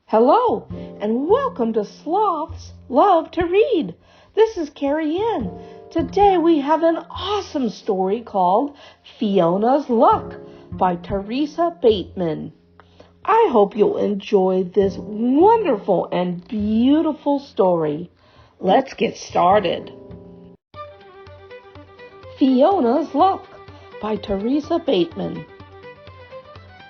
Hello, and welcome to Sloth's Love to Read. This is Carrie Ann. Today we have an awesome story called Fiona's Luck by Teresa Bateman. I hope you'll enjoy this wonderful and beautiful story. Let's get started. Fiona's Luck by Teresa Bateman.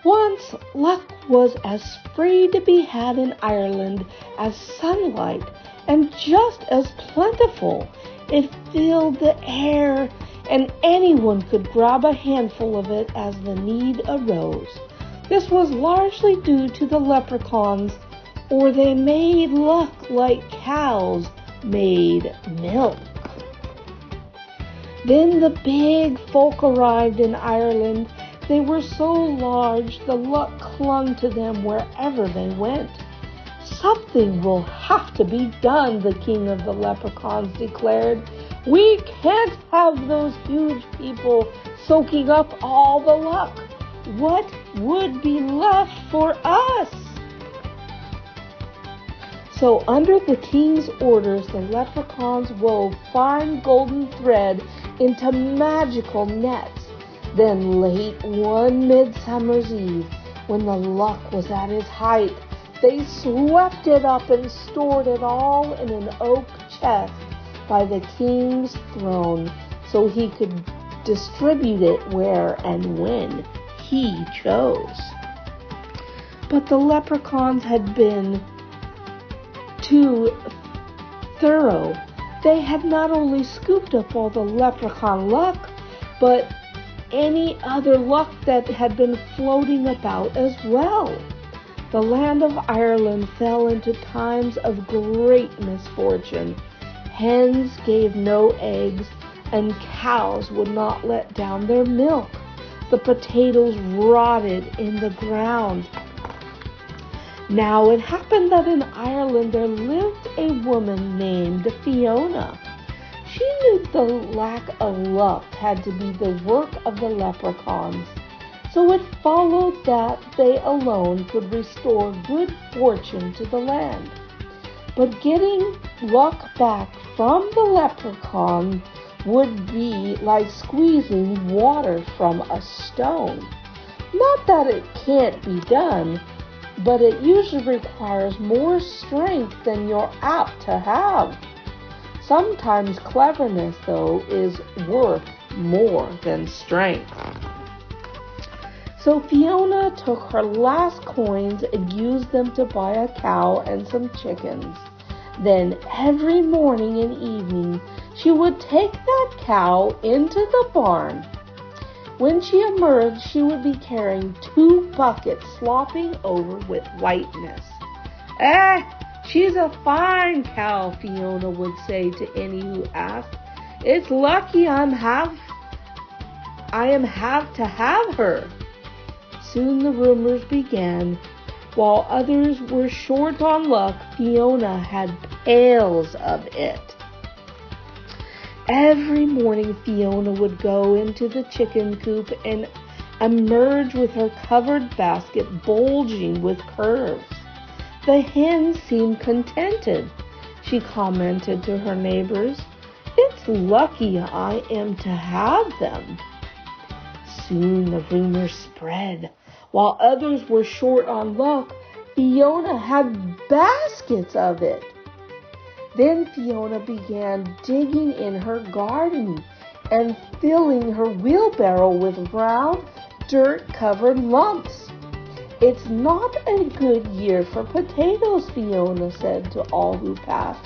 Once, luck was as free to be had in Ireland as sunlight, and just as plentiful. It filled the air, and anyone could grab a handful of it as the need arose. This was largely due to the leprechauns, or they made luck like cows made milk. Then the big folk arrived in Ireland. They were so large, the luck clung to them wherever they went. Something will have to be done, the king of the leprechauns declared. We can't have those huge people soaking up all the luck. What would be left for us? So under the king's orders, the leprechauns wove fine golden thread into magical nets. Then late one midsummer's eve, when the luck was at its height, they swept it up and stored it all in an oak chest by the king's throne, so he could distribute it where and when he chose. But the leprechauns had been too thorough. They had not only scooped up all the leprechaun luck, but any other luck that had been floating about as well. The land of Ireland fell into times of great misfortune. Hens gave no eggs, and cows would not let down their milk. The potatoes rotted in the ground. Now it happened that in Ireland there lived a woman named Fiona. She knew the lack of luck had to be the work of the leprechauns, so it followed that they alone could restore good fortune to the land. But getting luck back from the leprechaun would be like squeezing water from a stone. Not that it can't be done, but it usually requires more strength than you're apt to have. Sometimes cleverness, though, is worth more than strength. So Fiona took her last coins and used them to buy a cow and some chickens. Then every morning and evening she would take that cow into the barn. When she emerged, she would be carrying 2 buckets slopping over with whiteness. She's a fine cow, Fiona would say to any who asked. It's lucky I am have to have her. Soon the rumors began. While others were short on luck, Fiona had pails of it. Every morning Fiona would go into the chicken coop and emerge with her covered basket bulging with curves. The hens seemed contented. She commented to her neighbors, It's lucky I am to have them. Soon the rumors spread. While others were short on luck, Fiona had baskets of it. Then Fiona began digging in her garden and filling her wheelbarrow with round, dirt-covered lumps. It's not a good year for potatoes, Fiona said to all who passed.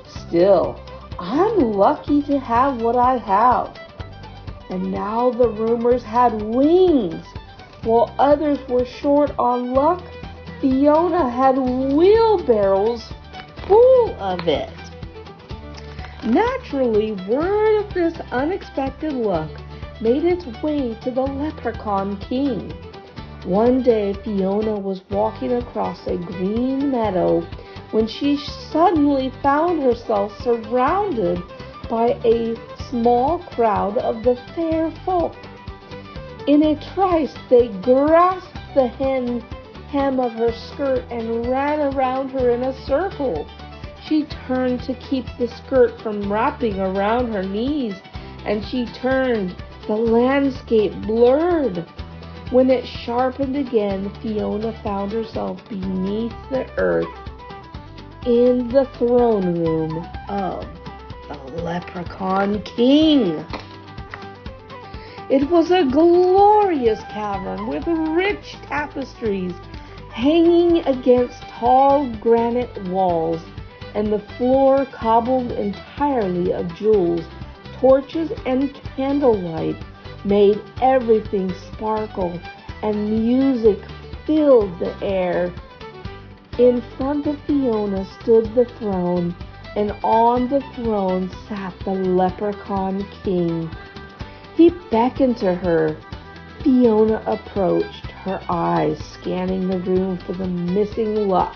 Still, I'm lucky to have what I have. And now the rumors had wings. While others were short on luck, Fiona had wheelbarrows full of it. Naturally, word of this unexpected luck made its way to the Leprechaun King. One day, Fiona was walking across a green meadow when she suddenly found herself surrounded by a small crowd of the fair folk. In a trice, they grasped the hen hem of her skirt and ran around her in a circle. She turned to keep the skirt from wrapping around her knees, and she turned. The landscape blurred. When it sharpened again, Fiona found herself beneath the earth in the throne room of the Leprechaun King. It was a glorious cavern with rich tapestries hanging against tall granite walls, and the floor cobbled entirely of jewels. Torches and candlelight made everything sparkle, and music filled the air. In front of Fiona stood the throne, and on the throne sat the Leprechaun King. He beckoned to her. Fiona approached, her eyes scanning the room for the missing luck.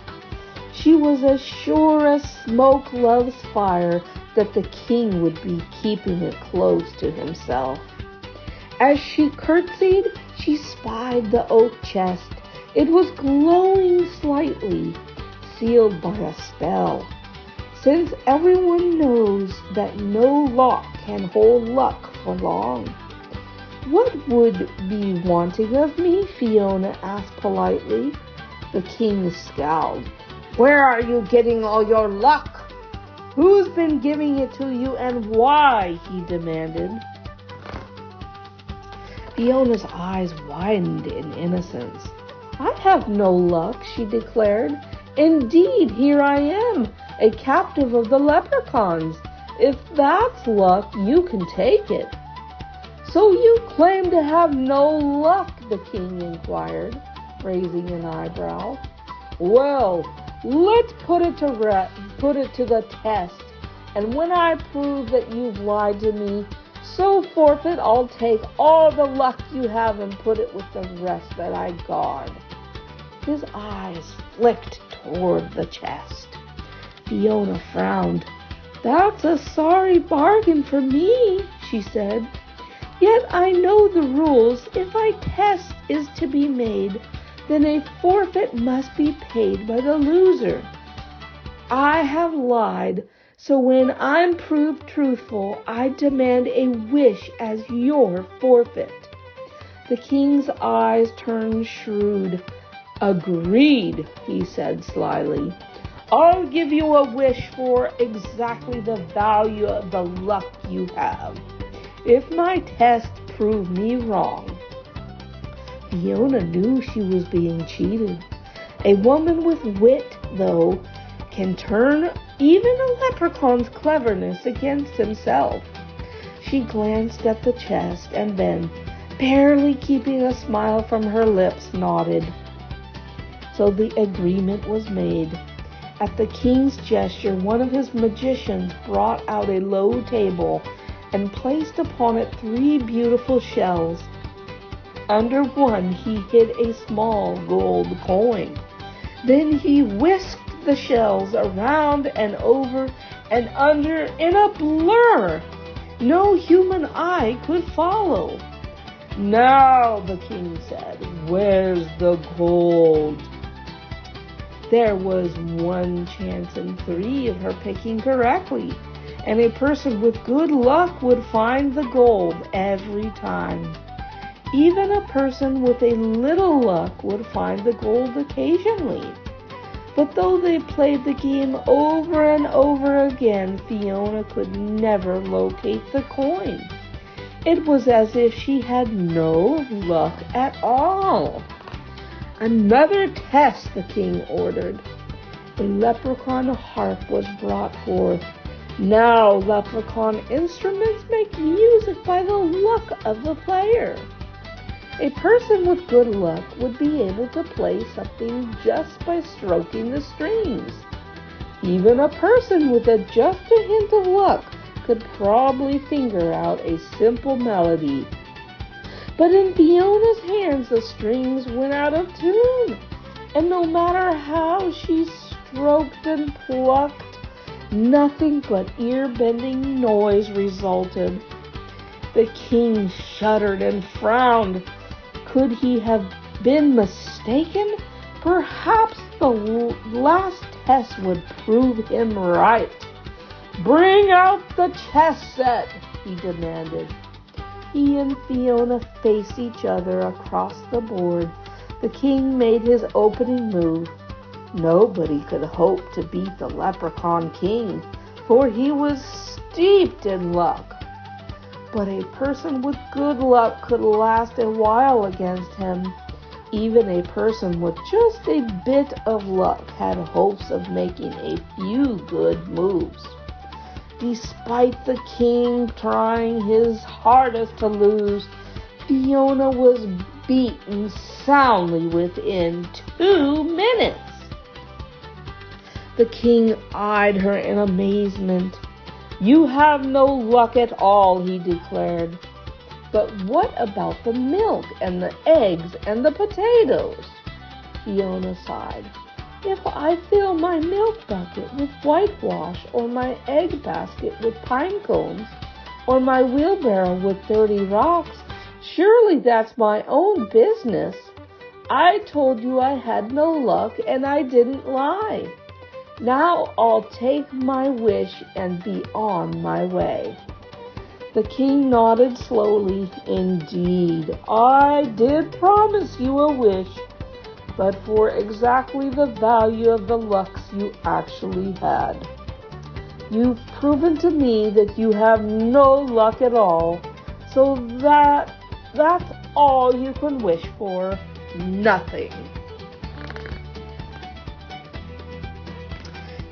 She was as sure as smoke loves fire that the king would be keeping it close to himself. As she curtsied, she spied the oak chest. It was glowing slightly, sealed by a spell. Since everyone knows that no lock can hold luck for long. "What would be wanting of me?" Fiona asked politely. The king scowled. "Where are you getting all your luck? Who's been giving it to you and why?" he demanded. Fiona's eyes widened in innocence. "I have no luck," she declared. "Indeed, here I am, a captive of the leprechauns. If that's luck, you can take it." "So you claim to have no luck?" the king inquired, raising an eyebrow. "Well, let's put it to the test, and when I prove that you've lied to me, so forfeit, I'll take all the luck you have and put it with the rest that I guard." His eyes flicked toward the chest. Fiona frowned. "That's a sorry bargain for me," she said. "Yet I know the rules. If a test is to be made, then a forfeit must be paid by the loser. I have lied, so when I'm proved truthful, I demand a wish as your forfeit." The king's eyes turned shrewd. "Agreed," he said slyly. "I'll give you a wish for exactly the value of the luck you have, if my test prove me wrong." Fiona knew she was being cheated. A woman with wit, though, can turn even a leprechaun's cleverness against himself. She glanced at the chest and then, barely keeping a smile from her lips, nodded. So the agreement was made. At the king's gesture, one of his magicians brought out a low table and placed upon it 3 beautiful shells. Under one he hid a small gold coin. Then he whisked the shells around and over and under in a blur no human eye could follow. "Now," the king said, "where's the gold?" There was 1 chance in 3 of her picking correctly, and a person with good luck would find the gold every time. Even a person with a little luck would find the gold occasionally. But though they played the game over and over again, Fiona could never locate the coin. It was as if she had no luck at all. "Another test," the king ordered. A leprechaun harp was brought forth. Now leprechaun instruments make music by the luck of the player. A person with good luck would be able to play something just by stroking the strings. Even a person with just a hint of luck could probably figure out a simple melody. But in Fiona's hands the strings went out of tune, and no matter how she stroked and plucked, nothing but ear-bending noise resulted. The king shuddered and frowned. Could he have been mistaken? Perhaps the last test would prove him right. "Bring out the chess set," he demanded. He and Fiona faced each other across the board. The king made his opening move. Nobody could hope to beat the Leprechaun King, for he was steeped in luck. But a person with good luck could last a while against him. Even a person with just a bit of luck had hopes of making a few good moves. Despite the king trying his hardest to lose, Fiona was beaten soundly within 2 minutes. The king eyed her in amazement. "You have no luck at all," he declared. "But what about the milk and the eggs and the potatoes?" Fiona sighed. "If I fill my milk bucket with whitewash, or my egg basket with pine cones, or my wheelbarrow with dirty rocks, surely that's my own business. I told you I had no luck, and I didn't lie. Now I'll take my wish and be on my way." The king nodded slowly. "Indeed, I did promise you a wish, but for exactly the value of the lucks you actually had. You've proven to me that you have no luck at all, so that's all you can wish for. Nothing."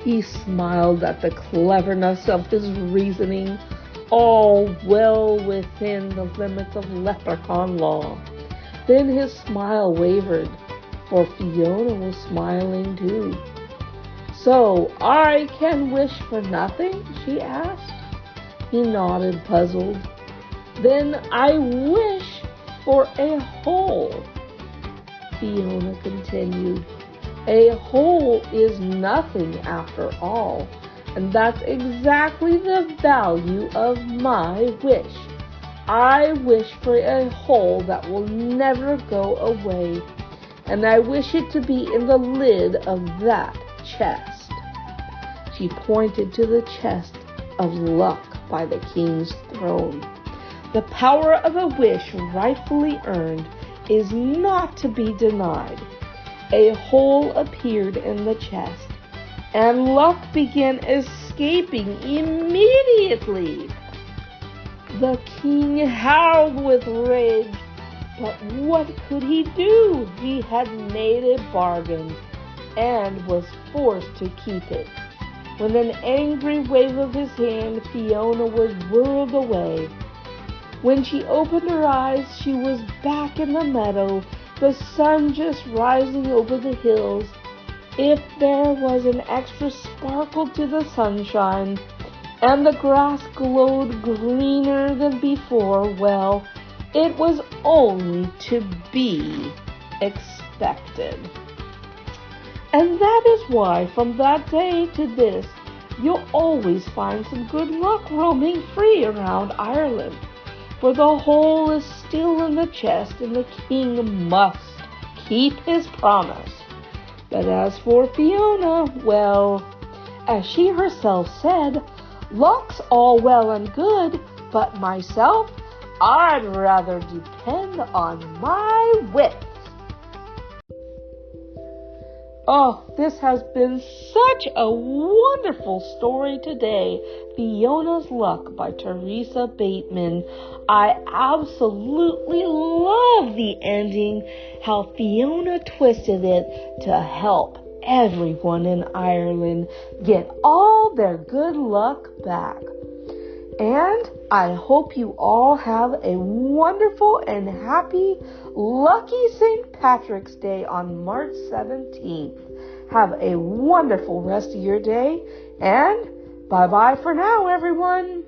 He smiled at the cleverness of his reasoning, all well within the limits of leprechaun law. Then his smile wavered, for Fiona was smiling too. "So I can wish for nothing?" she asked. He nodded, puzzled. "Then I wish for a hole," Fiona continued. "A hole is nothing after all, and that's exactly the value of my wish. I wish for a hole that will never go away, and I wish it to be in the lid of that chest." She pointed to the chest of luck by the king's throne. The power of a wish rightfully earned is not to be denied. A hole appeared in the chest, and luck began escaping immediately. The king howled with rage, but what could he do? He had made a bargain and was forced to keep it. With an angry wave of his hand, Fiona was whirled away. When she opened her eyes, she was back in the meadow, the sun just rising over the hills. If there was an extra sparkle to the sunshine, and the grass glowed greener than before, well, it was only to be expected. And that is why, from that day to this, you'll always find some good luck roaming free around Ireland. For the hole is still in the chest, and the king must keep his promise. But as for Fiona, well, as she herself said, luck's all well and good, but myself, I'd rather depend on my wits. Oh, this has been such a wonderful story today. Fiona's Luck by Teresa Bateman. I absolutely love the ending, how Fiona twisted it to help everyone in Ireland get all their good luck back. And I hope you all have a wonderful and happy, lucky St. Patrick's Day on March 17th. Have a wonderful rest of your day, and bye-bye for now, everyone.